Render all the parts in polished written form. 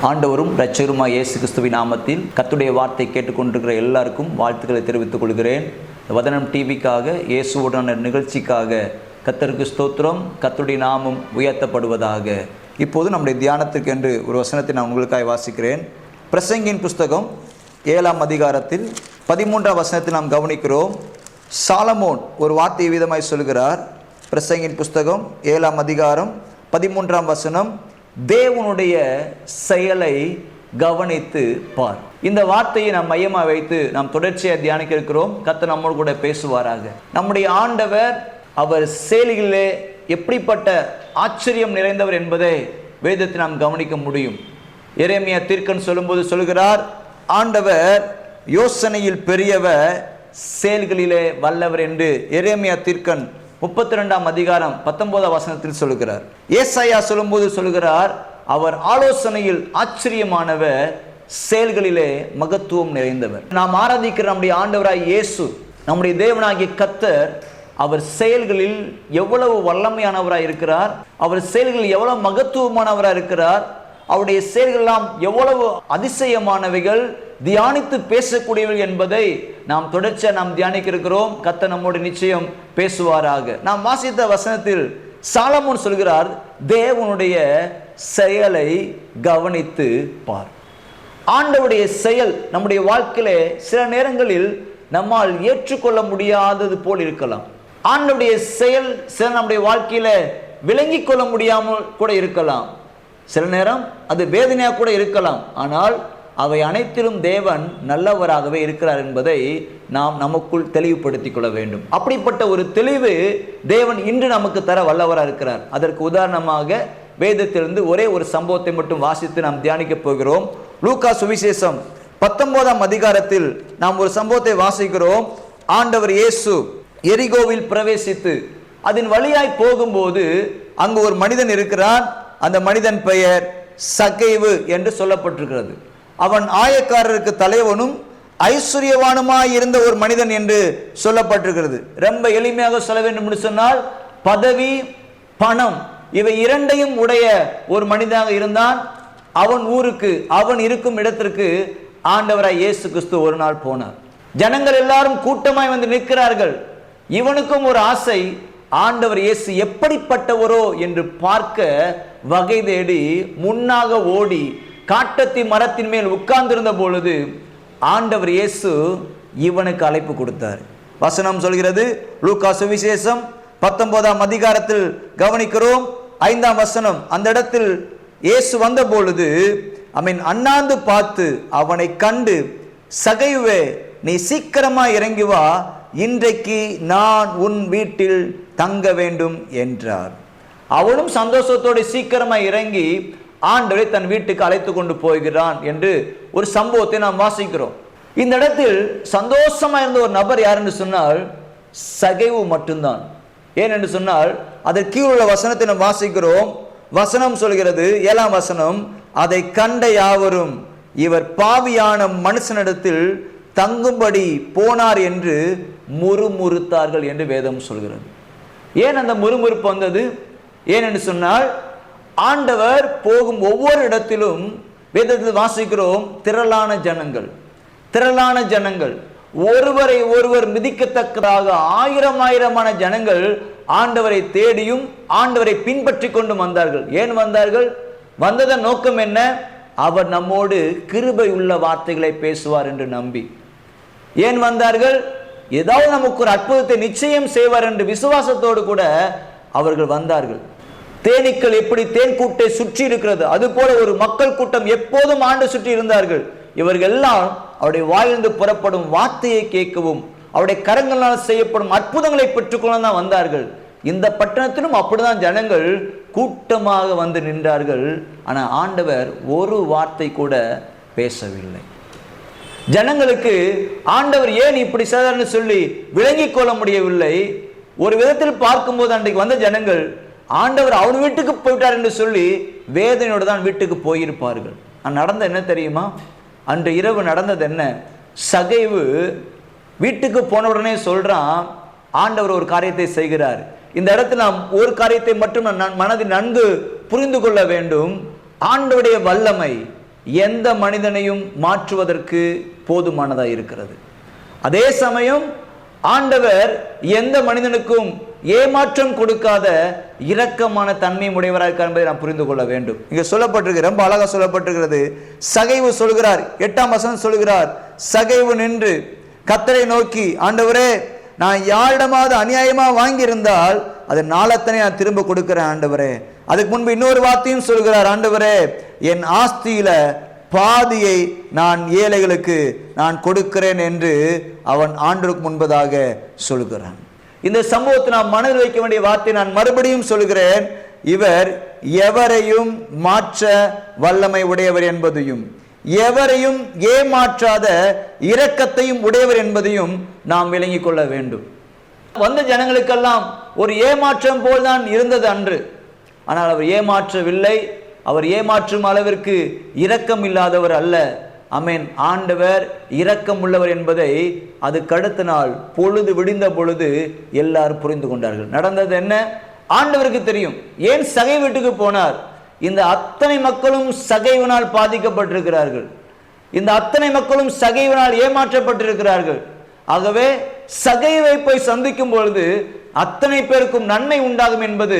ஆண்டவரும் இரட்சகருமாய் இயேசு கிறிஸ்துவின் நாமத்தில் கர்த்தருடைய வார்த்தை கேட்டுக்கொண்டிருக்கிற எல்லாருக்கும் வாழ்த்துக்களை தெரிவித்துக் கொள்கிறேன். வதனம் டிவிக்காக இயேசுவுடான நிகழ்ச்சிக்காக கர்த்தருக்கு ஸ்தோத்திரம். கர்த்தருடைய நாமம் உயர்த்தப்படுவதாக. இப்போது நம்முடைய தியானத்திற்கு என்று ஒரு வசனத்தை நான் உங்களுக்காக வாசிக்கிறேன். பிரசங்கியின் புஸ்தகம் 7ஆம் அதிகாரத்தில் 13ஆம் வசனத்தில் நாம் கவனிக்கிறோம். சாலமோன் ஒரு வார்த்தை விதமாய் சொல்கிறார். பிரசங்கியின் புஸ்தகம் 7ஆம் அதிகாரம் 13ஆம் வசனம், தேவனுடைய செயலை கவனித்து பார். இந்த வார்த்தையை நாம் மையமாக வைத்து நாம் தொடர்ச்சியாக தியானிக்க இருக்கிறோம். கர்த்தர் நம்மோடு கூட பேசுவாராக. நம்முடைய ஆண்டவர் அவர் செயல்களிலே எப்படிப்பட்ட ஆச்சரியம் நிறைந்தவர் என்பதை வேதத்தை நாம் கவனிக்க முடியும். எரேமியா தீர்க்கன் சொல்லும்போது சொல்கிறார், ஆண்டவர் யோசனையில் பெரியவர், செயல்களிலே வல்லவர் என்று எரேமியா தீர்க்கன் 32ஆம் அதிகாரம் 19ஆம் வசனத்தில் சொல்லுகிறார். ஏசாயா சொல்லும்போது சொல்லுகிறார், அவர் ஆலோசனையில் ஆச்சரியமானவர், செயல்களிலே மகத்துவம் நிறைந்தவர். நாம் ஆராதிக்கிற நம்முடைய ஆண்டவராய் இயேசு, நம்முடைய தேவனாகிய கர்த்தர், அவர் செயல்களில் எவ்வளவு வல்லமையானவராய் இருக்கிறார், அவர் செயல்களில் எவ்வளவு மகத்துவமானவராய் இருக்கிறார், அவருடைய செயல்கள் எல்லாம் எவ்வளவு அதிசயமானவைகள், தியானித்து பேசக்கூடியவர்கள் என்பதை நாம் தொடர்ச்சியாக நாம் தியானிக்க இருக்கிறோம். கர்த்தர் நம்மோடு நிச்சயம் பேசுவாராக. நாம் வாசித்த வசனத்தில் சாலமோன் சொல்கிறார், தேவனுடைய செயலை கவனித்து பார். ஆண்டவருடைய செயல் நம்முடைய வாழ்க்கையிலே சில நேரங்களில் நம்மால் ஏற்றுக்கொள்ள முடியாதது போல் இருக்கலாம். ஆண்டவருடைய செயல் சில நம்முடைய வாழ்க்கையில விளங்கிக் கொள்ள முடியாமல் கூட இருக்கலாம். சில நேரம் அது வேதனையாக கூட இருக்கலாம். ஆனால் அவை அனைத்திலும் தேவன் நல்லவராகவே இருக்கிறார் என்பதை நாம் நமக்குள் தெளிவுபடுத்திக் கொள்ள வேண்டும். அப்படிப்பட்ட ஒரு தெளிவு தேவன் இன்று நமக்கு தர வல்லவராக இருக்கிறார். அதற்கு உதாரணமாக வேதத்திலிருந்து ஒரே ஒரு சம்பவத்தை மட்டும் வாசித்து நாம் தியானிக்க போகிறோம். லூக்கா சுவிசேஷம் 19ஆம் அதிகாரத்தில் நாம் ஒரு சம்பவத்தை வாசிக்கிறோம். ஆண்டவர் இயேசு எரிகோவில் பிரவேசித்து அதன் வழியாய் போகும்போது அங்கு ஒரு மனிதன் இருக்கிறான். அந்த மனிதன் பெயர் சகேவு என்று சொல்லப்பட்டிருக்கிறது. அவன் ஆயக்காரருக்கு தலைவனும் ஐஸ்வர்யவானுமாய் இருந்த ஒரு மனிதன் என்று சொல்லப்பட்டிருக்கிறது. ரொம்ப எளிமையாக சொல்ல வேண்டும் என்று சொன்னால், பதவி, பணம் இவை இரண்டையும் உடைய ஒரு மனிதனாக இருந்தான். அவன் ஊருக்கு, அவன் இருக்கும் இடத்திற்கு ஆண்டவராய் இயேசு கிறிஸ்து ஒரு நாள் போனார். ஜனங்கள் எல்லாரும் கூட்டமாய் வந்து நிற்கிறார்கள். இவனுக்கும் ஒரு ஆசை, ஆண்டவர் இயேசு எப்படிப்பட்டவரோ என்று பார்க்க வகை தேடி முன்னாக ஓடி காட்டத்தி மரத்தின் மேல் உட்கார்ந்திருந்த பொழுது ஆண்டவர் இயேசு இவனுக்கு அழைப்பு கொடுத்தார். வசனம் சொல்கிறது, லூக்கா சுவிசேஷம் 19ஆம் அதிகாரத்தில் கவனிக்கிறோம். 5ஆம் வசனம், அந்த இடத்தில் இயேசு வந்த பொழுது அவன் அண்ணாந்து பார்த்து அவனை கண்டு, சகைவே, நீ சீக்கிரமா இறங்கி வா, இன்றைக்கு நான் உன் வீட்டில் தங்க வேண்டும் என்றார். அவனும் சந்தோஷத்தோடு சீக்கிரமாக இறங்கி ஆண்டவரை தன் வீட்டுக்கு அழைத்து கொண்டு போகிறான் என்று ஒரு சம்பவத்தை நாம் வாசிக்கிறோம். இந்த இடத்தில் சந்தோஷமா இருந்த ஒரு நபர் யார் என்று சொன்னால் சகேவு மட்டும்தான். ஏன் என்று சொன்னால் அதற்கு கீழுள்ள வசனத்தை நாம் வாசிக்கிறோம். வசனம் சொல்கிறது, 7ஆம் வசனம், அதை கண்ட யாவரும் இவர் பாவியான மனுஷனிடத்தில் தங்கும்படி போனார் என்று முறுமுறுத்தார்கள் என்று வேதம் சொல்கிறது. ஏன் அந்த முறுமுறுப்பு வந்தது? ஏனென்று சொன்னால், ஆண்டவர் போகும் ஒவ்வொரு இடத்திலும் வேதத்தில் வாசிக்கிறோம், திரளான ஜனங்கள் ஒருவரை ஒருவர் மிதிக்கத்தக்கதாக ஆயிரமான ஜனங்கள் ஆண்டவரை தேடியும் ஆண்டவரை பின்பற்றி கொண்டும் வந்தார்கள். ஏன் வந்தார்கள்? வந்ததன் நோக்கம் என்ன? அவர் நம்மோடு கிருபை உள்ள வார்த்தைகளை பேசுவார் என்று நம்பி. ஏன் வந்தார்கள்? ஏதாவது நமக்கு ஒரு அற்புதத்தை நிச்சயம் செய்வார் என்று விசுவாசத்தோடு கூட அவர்கள் வந்தார்கள். தேனீக்கள் எப்படி தேன் கூட்டை சுற்றி இருக்கிறது, அது போல ஒரு மக்கள் கூட்டம் எப்போதும் ஆண்டு சுற்றி இருந்தார்கள். இவர்கள் எல்லாம் அவருடைய வாயிலிருந்து புறப்படும் வார்த்தையை கேட்கவும் அவருடைய கரங்களால் செய்யப்படும் அற்புதங்களை பெற்றுக்கொள்ள தான் வந்தார்கள். இந்த பட்டணத்திலும் அப்படிதான் ஜனங்கள் கூட்டமாக வந்து நின்றார்கள். ஆனால் ஆண்டவர் ஒரு வார்த்தை கூட பேசவில்லை. ஜனங்களுக்கு ஆண்டவர் ஏன் இப்படி செய்தார்னு சொல்லி விளங்கிக் கொள்ள முடியவில்லை. ஒரு விதத்தில் பார்க்கும்போது அன்றைக்கு வந்த ஜனங்கள் ஆண்டவர் அவன் வீட்டுக்கு போயிட்டார் என்று சொல்லி வேதனையோடு தான் வீட்டுக்கு போயிருப்பார்கள். நடந்த என்ன தெரியுமா? அன்று இரவு நடந்தது என்ன? சகேவு வீட்டுக்கு போன உடனே சொல்றான், ஆண்டவர் ஒரு காரியத்தை செய்கிறார். இந்த இடத்துல நாம் ஒரு காரியத்தை மட்டும் மனதில் நன்கு புரிந்து கொள்ள வேண்டும். ஆண்டவருடைய வல்லமை, எந்த மனிதனையும் மாற்றுவதற்கு போதுமானதாக இருக்கிறது. அதே சமயம் ஆண்டவர் எந்த மனிதனுக்கும் ஏமாற்றம் கொடுக்காத இரக்கமான தன்மை உடையவராக இருக்கார் என்பதை நாம் புரிந்து கொள்ள வேண்டும். இங்க சொல்லப்பட்டிருக்கிறது, ரொம்ப அழகா சொல்லப்பட்டிருக்கிறது. சகைவு சொல்கிறார், 8ஆம் வசனம் சொல்கிறார், சகைவு நின்று கர்த்தரை நோக்கி, ஆண்டவரே, நான் யாரிடமாவது அநியாயமா வாங்கியிருந்தால் அது நாளத்தனை நான் திரும்ப கொடுக்கிறேன் ஆண்டவரே. அதுக்கு முன்பு இன்னொரு வார்த்தையும் சொல்கிறார், ஆண்டவரே, என் ஆஸ்தியில பாதியை நான் ஏழைகளுக்கு நான் கொடுக்கிறேன் என்று அவன் ஆண்டவருக்கு முன்பதாக சொல்கிறான். இந்த சம்பவத்தை நாம் மனதில் வைக்க வேண்டிய வார்த்தை நான் மறுபடியும் சொல்கிறேன். இவர் எவரையும் மாற்ற வல்லமை உடையவர் என்பதையும், எவரையும் ஏமாற்றாத இரக்கத்தையும் உடையவர் என்பதையும் நாம் விளங்கிக் கொள்ள வேண்டும். வந்த ஜனங்களுக்கெல்லாம் ஒரு ஏமாற்றம் போல்தான் இருந்தது அன்று. ஆனால் அவர் ஏமாற்றவில்லை. அவர் ஏமாற்றும் அளவிற்கு இரக்கம் இல்லாதவர் அல்ல. ஆமென். ஆண்டவர் இரக்கம் உள்ளவர் என்பதை அதுக்கு அடுத்த நாள் பொழுது விடிந்த பொழுது எல்லாரும் புரிந்து கொண்டார்கள். நடந்தது என்ன? ஆண்டவருக்கு தெரியும். ஏன் சகை வீட்டுக்கு போனார்? இந்த அத்தனை மக்களும் சகைவினால் பாதிக்கப்பட்டிருக்கிறார்கள். இந்த அத்தனை மக்களும் சகைவினால் ஏமாற்றப்பட்டிருக்கிறார்கள். ஆகவே சகைவை போய் சந்திக்கும் பொழுது அத்தனை பேருக்கும் நன்மை உண்டாகும் என்பது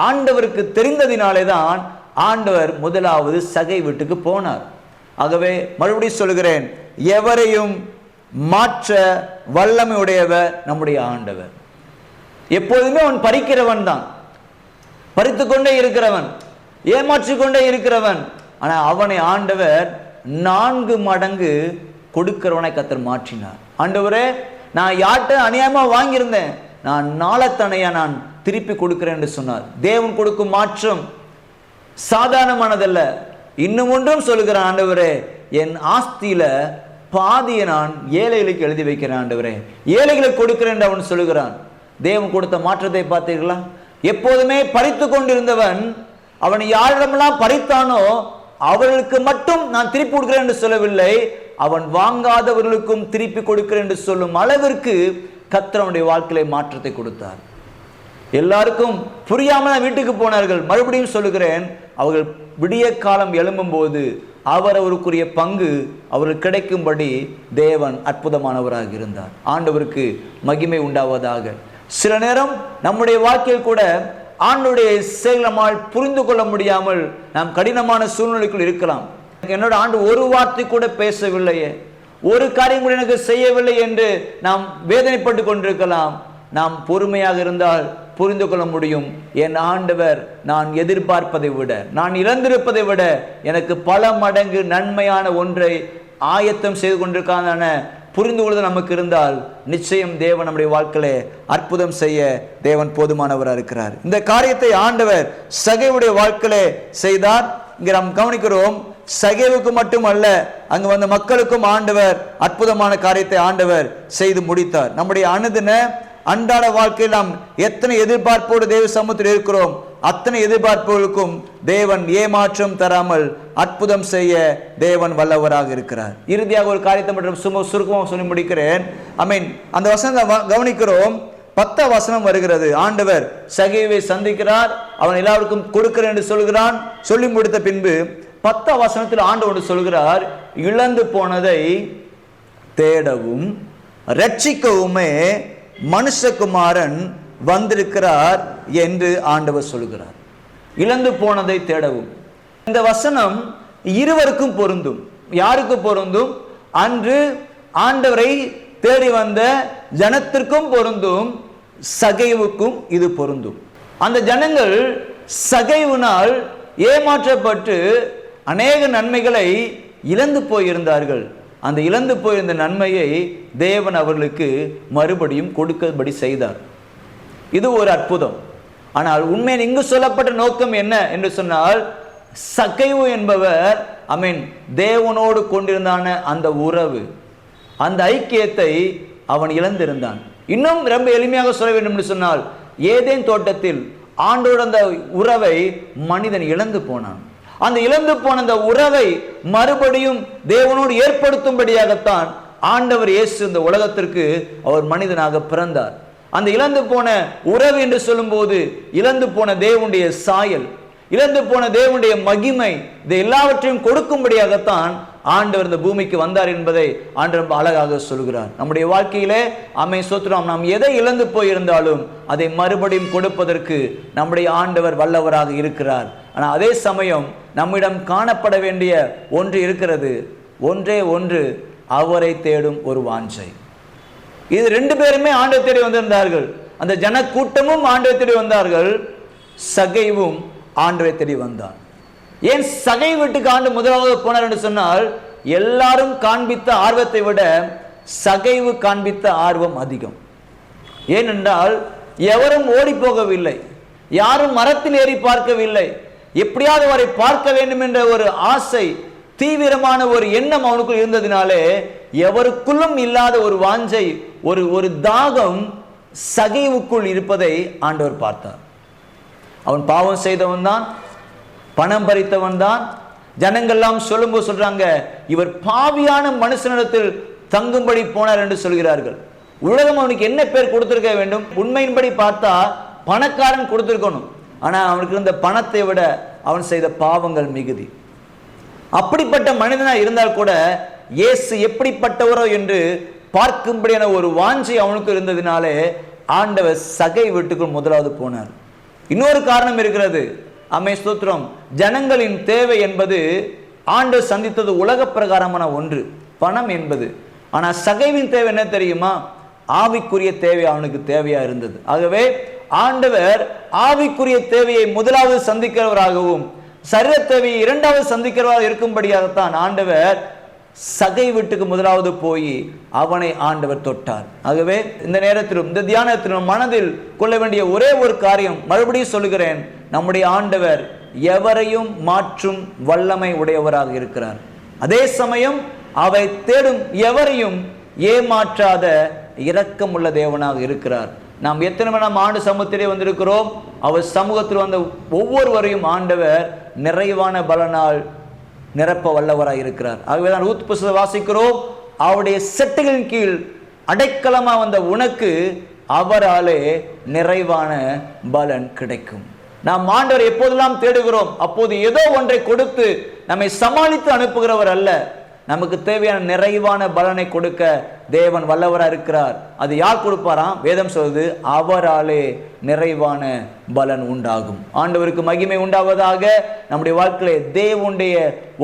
ஆண்டவருக்கு தெரிந்ததினாலே தான் ஆண்டவர் முதலாவது சகை வீட்டுக்கு போனார். ஆகவே மறுபடியும் சொல்கிறேன், எவரையும் மாற்ற வல்லமை உடையவர் நம்முடைய ஆண்டவர். எப்போதுமே அவன் பறிக்கிறவன் தான், பறித்து கொண்டே இருக்கிறவன், ஏமாற்றிக் கொண்டே இருக்கிறவன். ஆனால் அவனை ஆண்டவர் 4 மடங்கு கொடுக்கிறவனை கர்த்தர் மாற்றினார். ஆண்டவரே, நான் யார்கிட்ட அநியாயமா வாங்கியிருந்தேன், நான் நாளத்தனையா நான் திருப்பி கொடுக்கிறேன் என்று சொன்னார். தேவன் கொடுக்கும் மாற்றம் சாதாரணமானதல்ல. இன்னும் ஒன்றும் சொல்லுகிறான், ஆண்டவரே, என் ஆஸ்தியில பாதியை நான் ஏழைகளுக்கு எழுதி வைக்கிறேன் ஆண்டவரே, ஏழைகளுக்கு கொடுக்கிறேன் என்று அவன் சொல்லுகிறான். தேவன் கொடுத்த மாற்றத்தை பார்த்தீர்களா? எப்போதுமே பறித்து கொண்டிருந்தவன் அவன் யாரிடமெல்லாம் பறித்தானோ அவர்களுக்கு மட்டும் நான் திருப்பி கொடுக்கிறேன் என்று சொல்லவில்லை, அவன் வாங்காதவர்களுக்கும் திருப்பி கொடுக்கிறேன் என்று சொல்லும் அளவிற்கு கர்த்தர் அவனுடைய வாழ்க்கையில மாற்றத்தை கொடுத்தார். எல்லாருக்கும் புரியாமல் வீட்டுக்கு போனார்கள். மறுபடியும் சொல்லுகிறேன், அவர்கள் விடிய காலம் எழும்பும் போது அவரவருக்குரிய பங்கு அவர்கள் கிடைக்கும்படி தேவன் அற்புதமானவராக இருந்தார். ஆண்டவருக்கு மகிமை உண்டாவதாக. சில நேரம் நம்முடைய வாழ்க்கையில் கூட ஆண்டவருடைய செயலால் புரிந்து கொள்ள முடியாமல் நாம் கடினமான சூழ்நிலைக்குள் இருக்கலாம். என்னோட ஆண்டு ஒரு வார்த்தை கூட பேசவில்லையே, ஒரு காரியம் கூட எனக்கு செய்யவில்லை என்று நாம் வேதனைப்பட்டு கொண்டிருக்கலாம். நாம் பொறுமையாக இருந்தால் புரிந்து கொள்ள முடியும், என் ஆண்டவர் நான் எதிர்பார்ப்பதை விட, நான் இழந்திருப்பதை விட எனக்கு பல மடங்கு நன்மையான ஒன்றை ஆயத்தம் செய்து கொண்டிருக்கான புரிந்து கொள்வது நமக்கு இருந்தால் நிச்சயம் தேவன் நம்முடைய வாழ்க்கையிலே அற்புதம் செய்ய தேவன் போதுமானவராக இருக்கிறார். இந்த காரியத்தை ஆண்டவர் சகைவுடைய வாழ்க்கையிலே செய்தார். இங்கே நாம் கவனிக்கிறோம், சகைவுக்கு மட்டுமல்ல, அங்கு வந்த மக்களுக்கும் ஆண்டவர் அற்புதமான காரியத்தை ஆண்டவர் செய்து முடித்தார். நம்முடைய அனுதின அன்றாட வாழ்க்கையில் நாம் எத்தனை எதிர்பார்ப்போடு தேவ சமூகத்தில் இருக்கிறோம், அத்தனை எதிர்பார்ப்புகளுக்கும் தேவன் ஏமாற்றம் தராமல் அற்புதம் செய்ய தேவன் வல்லவராக இருக்கிறார். இறுதியாக ஒரு காரியத்தை மட்டும் சுருக்கமாக சொல்லி முடிக்கிறேன். அந்த வசனத்தை கவனிக்கிறோம். 10ஆம் வசனம் வருகிறது. ஆண்டவர் சகைவை சந்திக்கிறார், அவன் எல்லாருக்கும் கொடுக்கிறேன் என்று சொல்கிறான். சொல்லி முடித்த பின்பு 10ஆம் வசனத்தில் ஆண்டவர் சொல்கிறார், இழந்து போனதை தேடவும் ரட்சிக்கவுமே மனுஷகுமாரன் வந்திருக்கிறார் என்று ஆண்டவர் சொல்கிறார். இழந்து போனதை தேடவும். இந்த வசனம் இருவருக்கும் பொருந்தும். யாருக்கு பொருந்தும்? அன்று ஆண்டவரை தேடி வந்த ஜனத்திற்கும் பொருந்தும், சகைவுக்கும் இது பொருந்தும். அந்த ஜனங்கள் சகைவினால் ஏமாற்றப்பட்டு அநேக நன்மைகளை இழந்து போயிருந்தார்கள். அந்த இழந்து போயிருந்த நன்மையை தேவன் அவர்களுக்கு மறுபடியும் கொடுக்கபடி செய்தார். இது ஒரு அற்புதம். ஆனால் உண்மையில் இங்கு சொல்லப்பட்ட நோக்கம் என்ன என்று சொன்னால், சகைவு என்பவர் தேவனோடு கொண்டிருந்தான அந்த உறவு, அந்த ஐக்கியத்தை அவன் இழந்திருந்தான். இன்னும் ரொம்ப எளிமையாக சொல்ல வேண்டும் என்று சொன்னால், ஏதேன் தோட்டத்தில் ஆண்டோடு அந்த உறவை மனிதன் இழந்து போனான். அந்த இழந்து போன அந்த உறவை மறுபடியும் தேவனோடு ஏற்படுத்தும்படியாகத்தான் ஆண்டவர் இயேசு இந்த உலகத்திற்கு அவர் மனிதனாக பிறந்தார். அந்த இழந்து போன உறவு என்று சொல்லும் போது இழந்து போன தேவனுடைய சாயல், இழந்து போன தேவனுடைய மகிமை, இதை எல்லாவற்றையும் கொடுக்கும்படியாகத்தான் ஆண்டவர் இந்த பூமிக்கு வந்தார் என்பதை ஆண்டவர் ரொம்ப அழகாக சொல்கிறார். நம்முடைய வாழ்க்கையிலே ஸ்தோத்திரம், நாம் எதை இழந்து போயிருந்தாலும் அதை மறுபடியும் கொடுப்பதற்கு நம்முடைய ஆண்டவர் வல்லவராக இருக்கிறார். ஆனால் அதே சமயம் நம்மிடம் காணப்பட வேண்டிய ஒன்று இருக்கிறது. ஒன்றே ஒன்று, அவரை தேடும் ஒரு வாஞ்சை. இது ரெண்டு பேருமே ஆண்டவர் தேடி வந்திருந்தார்கள். அந்த ஜன கூட்டமும் ஆண்டவர் தேடி வந்தார்கள், சகைவும் ஆண்டவரை தேடி வந்தார். ஏன் சகை வீட்டுக்கு ஆண்டு முதலாவது போனார் என்று சொன்னால், எல்லாரும் காண்பித்த ஆர்வத்தை விட சகைவு காண்பித்த ஆர்வம் அதிகம். ஏனென்றால் எவரும் ஓடி போகவில்லை, யாரும் மரத்தில் ஏறி பார்க்கவில்லை, எப்படியாவது அவரை பார்க்க வேண்டும் என்ற ஒரு ஆசை, தீவிரமான ஒரு எண்ணம் அவனுக்குள் இருந்ததினாலே எவருக்குள்ளும் இல்லாத ஒரு வாஞ்சை, ஒரு தாகம் சகைவுக்குள் இருப்பதை ஆண்டவர் பார்த்தார். அவன் பாவம் செய்தவன் தான், பணம் பறித்தவன் தான். ஜனங்கள்லாம் சொல்லும்போது சொல்றாங்க, இவர் பாவியான மனுஷனிடத்தில் தங்கும்படி போனார் என்று சொல்கிறார்கள். உலகம் அவனுக்கு என்ன பேர் கொடுத்திருக்க வேண்டும்? உண்மையின்படி பார்த்தா பணக்காரன் கொடுத்திருக்கணும். ஆனா அவனுக்கு இருந்த பணத்தை விட அவன் செய்த பாவங்கள் மிகுதி. அப்படிப்பட்ட மனிதனா இருந்தால் கூட இயேசு எப்படிப்பட்டவரோ என்று பார்க்கும்படியான ஒரு வாஞ்சை அவனுக்கு இருந்ததினாலே ஆண்டவர் சகை வீட்டுக்குள் முதலாவது போனார். இன்னொரு காரணம் இருக்கிறது. ஸ்தோத்திரம், ஜனங்களின் தேவை என்பது ஆண்டவர் சந்தித்தது உலக பிரகாரமான ஒன்று, பணம் என்பது. ஆனா சகைவின் தேவை என்ன தெரியுமா? ஆவிக்குரிய தேவை அவனுக்கு தேவையா இருந்தது. ஆகவே ஆண்டவர் ஆவிக்குரிய தேவையை முதலாவது சந்திக்கிறவராகவும் சரீர தேவையை இரண்டாவது சந்திக்கிறவராக இருக்கும்படியாகத்தான் ஆண்டவர் சகை வீட்டுக்கு முதலாவது போய் அவனை ஆண்டவர் தொட்டார். ஆகவே இந்த நேரத்திலும் இந்த தியானத்திலும் மனதில் கொள்ள வேண்டிய ஒரே ஒரு காரியம், மறுபடியும் சொல்லுகிறேன், நம்முடைய ஆண்டவர் எவரையும் மாற்றும் வல்லமை உடையவராக இருக்கிறார். அதே சமயம் அவை தேடும் எவரையும் ஏமாற்றாத இரக்கமுள்ள தேவனாக இருக்கிறார். நாம் எத்தனை மணி ஆண்டு சமூகத்திலே வந்திருக்கிறோம், அவர் சமூகத்தில் வந்த ஒவ்வொருவரையும் ஆண்டவர் நிறைவான பலனால் நிரப்ப வல்லவராக இருக்கிறார். ஆகவேதான் ரூத் புத்தகத்தை வாசிக்கிறோம், அவருடைய செட்டுகளின் கீழ் அடைக்கலமா வந்த உனக்கு அவராலே நிறைவான பலன் கிடைக்கும். நாம் ஆண்டவரை எப்போதெல்லாம் தேடுகிறோம் அப்போது ஏதோ ஒன்றை கொடுத்து நம்மை சமாளித்து அனுப்புகிறவர் அல்ல. நமக்கு தேவையான நிறைவான பலனை கொடுக்க தேவன் வல்லவராக இருக்கிறார். அது யார் கொடுப்பாராம்? வேதம் சொல்வது, அவராலே நிறைவான பலன் உண்டாகும். ஆண்டவருக்கு மகிமை உண்டாவதாக. நம்முடைய வாழ்க்கையிலே தேவனுடைய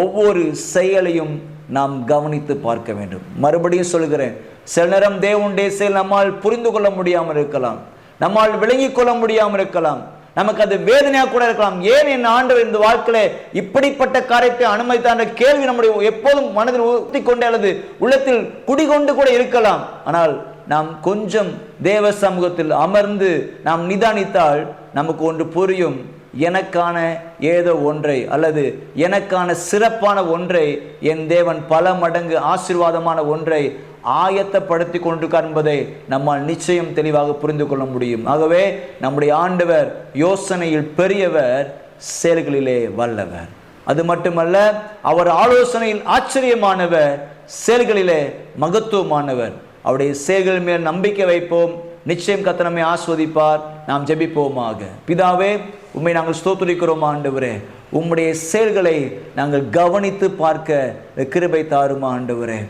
ஒவ்வொரு செயலையும் நாம் கவனித்து பார்க்க வேண்டும். மறுபடியும் சொல்கிறேன், சில நேரம் தேவனுடைய செயல் நம்மால் புரிந்து கொள்ள முடியாமல் இருக்கலாம், நம்மால் விளங்கிக் கொள்ள முடியாமல் இருக்கலாம், நமக்கு அது வேதனையா கூட இருக்கலாம். ஏன் என் ஆண்டவர் இந்த வாழ்க்கையில இப்படிப்பட்ட காரியத்தை அனுமதித்தான்ற கேள்வி நம்முடைய எப்போதும் மனதில் ஊத்தி கொண்டே அல்லது உள்ளத்தில் குடிகொண்டு கூட இருக்கலாம். ஆனால் நாம் கொஞ்சம் தேவ சமூகத்தில் அமர்ந்து நாம் நிதானித்தால் நமக்கு ஒன்று புரியும். எனக்கான ஏதோ ஒன்றை அல்லது எனக்கான சிறப்பான ஒன்றை என் தேவன் பல மடங்கு ஆசீர்வாதமான ஒன்றை ஆயத்தப்படுத்தி கொண்டிருக்கார் என்பதை நம்மால் நிச்சயம் தெளிவாக புரிந்து கொள்ள முடியும். ஆகவே நம்முடைய ஆண்டவர் யோசனையில் பெரியவர், செயல்களிலே வல்லவர். அது மட்டுமல்ல, அவர் ஆலோசனையில் ஆச்சரியமானவர், செயல்களிலே மகத்துவமானவர். அவருடைய செயல்கள் மேல் நம்பிக்கை வைப்போம். நிச்சயம் கர்த்தர் நம்மை ஆஸ்வதிப்பார். நாம் ஜெபிப்போமாக. பிதாவே, உம்மை நாங்கள் ஸ்தோத்திரிக்கிறோம். ஆண்டவரே, உம்முடைய செயல்களை நாங்கள் கவனித்து பார்க்க கிருபை தாரும். ஆண்டவரே,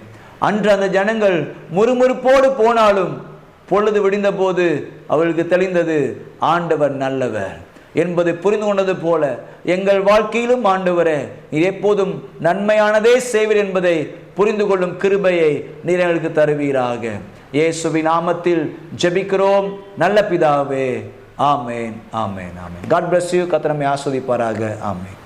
அன்று அந்த ஜனங்கள் முறுமுறுப்போடு போனாலும் பொழுது விடிந்த போது அவர்களுக்கு தெளிந்தது ஆண்டவர் நல்லவர் என்பதை புரிந்து கொண்டது போல எங்கள் வாழ்க்கையிலும் ஆண்டவரே, நீர் எப்போதும் நன்மையானதே செய்வீர் என்பதை புரிந்து கொள்ளும் கிருபையை நீர் எங்களுக்கு தருவீராக. இயேசுவின் நாமத்தில் ஜெபிக்கிறோம் நல்ல பிதாவே. ஆமேன், ஆமேன், ஆமேன். God bless you. கர்த்தர் நம்மை ஆசீர்வதிப்பாராக. ஆமேன்.